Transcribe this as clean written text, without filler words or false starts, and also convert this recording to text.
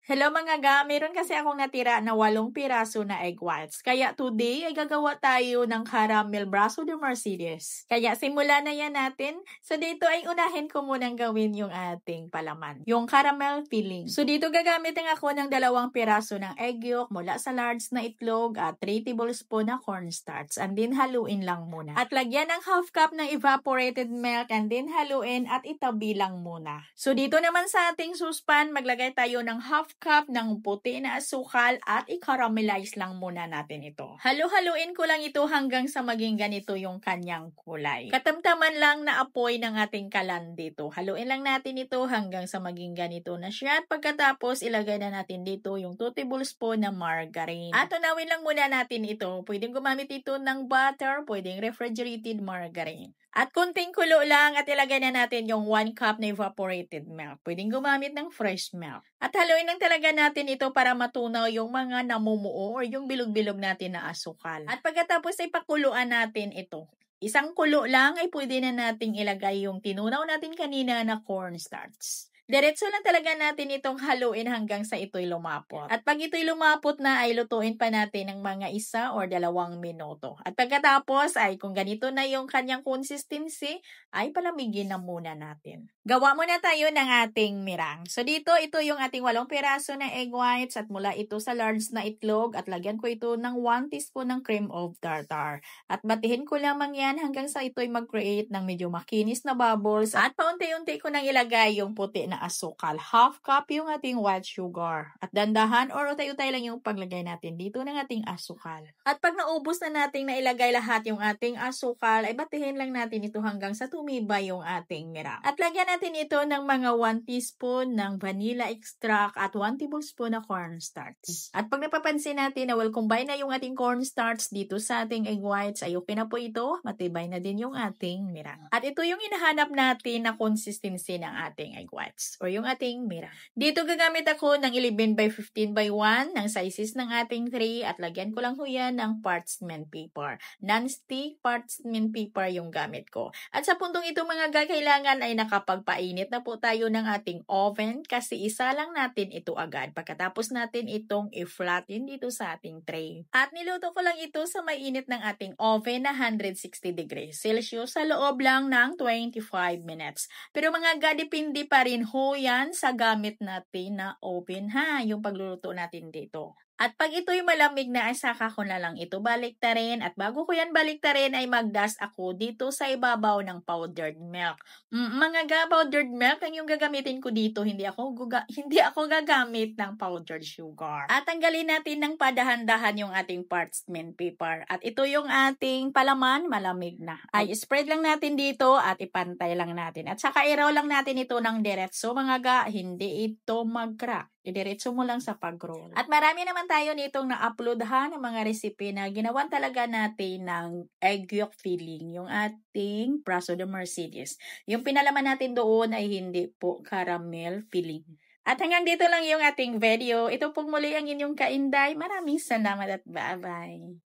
Hello mga ga, meron kasi akong natira na 8 piraso na egg whites. Kaya today ay gagawa tayo ng caramel braso de Mercedes. Kaya simula na yan natin. So dito ay unahin ko munang gawin yung ating palaman, yung caramel filling. So dito gagamitin ako ng 2 piraso ng egg yolk mula sa large na itlog at 3 tablespoon na cornstarch. And then haluin lang muna. At lagyan ng half cup ng evaporated milk and then haluin at itabi lang muna. So dito naman sa ating saucepan, maglagay tayo ng half cup ng puti na asukal at i-caramelize lang muna natin ito. Halu-haluin ko lang ito hanggang sa maging ganito yung kanyang kulay. Katamtaman lang na apoy ng ating kalan dito. Haluin lang natin ito hanggang sa maging ganito na siya at pagkatapos ilagay na natin dito yung 2 tablespoon na margarine. At tunawin lang muna natin ito. Pwedeng gumamit ito ng butter, pwedeng refrigerated margarine. At kunting kulo lang at ilagay na natin yung 1 cup na evaporated milk. Pwedeng gumamit ng fresh milk. At haluin lang talaga natin ito para matunaw yung mga namumuo or yung bilog-bilog natin na asukal. At pagkatapos ay pakuluan natin ito. Isang kulo lang ay pwede na nating ilagay yung tinunaw natin kanina na cornstarch. Diretso lang talaga natin itong haluin hanggang sa ito'y lumapot. At pag ito'y lumapot na ay lutuin pa natin ng mga 1 or 2 minuto. At pagkatapos ay kung ganito na yung kanyang consistency ay palamigin na muna natin. Gawa muna tayo ng ating mirang. So dito ito yung ating 8 piraso na egg whites at mula ito sa large na itlog at lagyan ko ito ng 1 teaspoon ng cream of tartar. At batihin ko lamang yan hanggang sa ito'y mag-create ng medyo makinis na bubbles at paunti-unti ko nang ilagay yung puti na asukal. Half cup yung ating white sugar. At dandahan or utay-utay lang yung paglagay natin dito ng ating asukal. At pag naubos na nating nailagay lahat yung ating asukal, ay batihin lang natin ito hanggang sa tumibay yung ating mirang. At lagyan natin ito ng mga 1 teaspoon ng vanilla extract at 1 tablespoon na cornstarch. At pag napapansin natin na combine na yung ating cornstarch dito sa ating egg whites, ay okay na po ito. Matibay na din yung ating mirang. At ito yung hinahanap natin na consistency ng ating egg whites or yung ating mirang. Dito gagamit ako ng 11 by 15 by 1 ng sizes ng ating tray at lagyan ko lang ho yan ng parchment paper. Non-stick parchment paper yung gamit ko. At sa puntong ito mga kailangan ay nakapagpainit na po tayo ng ating oven kasi isa lang natin ito agad. Pagkatapos natin itong i-flatten dito sa ating tray. At niluto ko lang ito sa mainit ng ating oven na 160 degrees Celsius sa loob lang ng 25 minutes. Pero mga depende pa rin ho yan sa gamit natin na oven ha, yung pagluluto natin dito. At pag ito'y malamig na, ay saka ko na lang ito baliktarin. At bago ko yan baliktarin, ay magdas ako dito sa ibabaw ng powdered milk. Mga powdered milk ang yung gagamitin ko dito. Hindi ako gagamit ng powdered sugar. At tanggalin natin ng padahan-dahan yung ating parchment paper. At ito yung ating palaman, malamig na. Ay spread lang natin dito at ipantay lang natin. At saka iraw lang natin ito ng diretso mga hindi ito mag-crack. Idiretso mo lang sa pag-roll. At marami naman tayo nitong na-upload ng mga recipe na ginawan talaga natin ng egg yolk filling, yung ating braso de Mercedes. Yung pinalaman natin doon ay hindi po caramel filling. At hanggang dito lang yung ating video. Ito pong muli ang inyong kainday. Maraming salamat at bye-bye.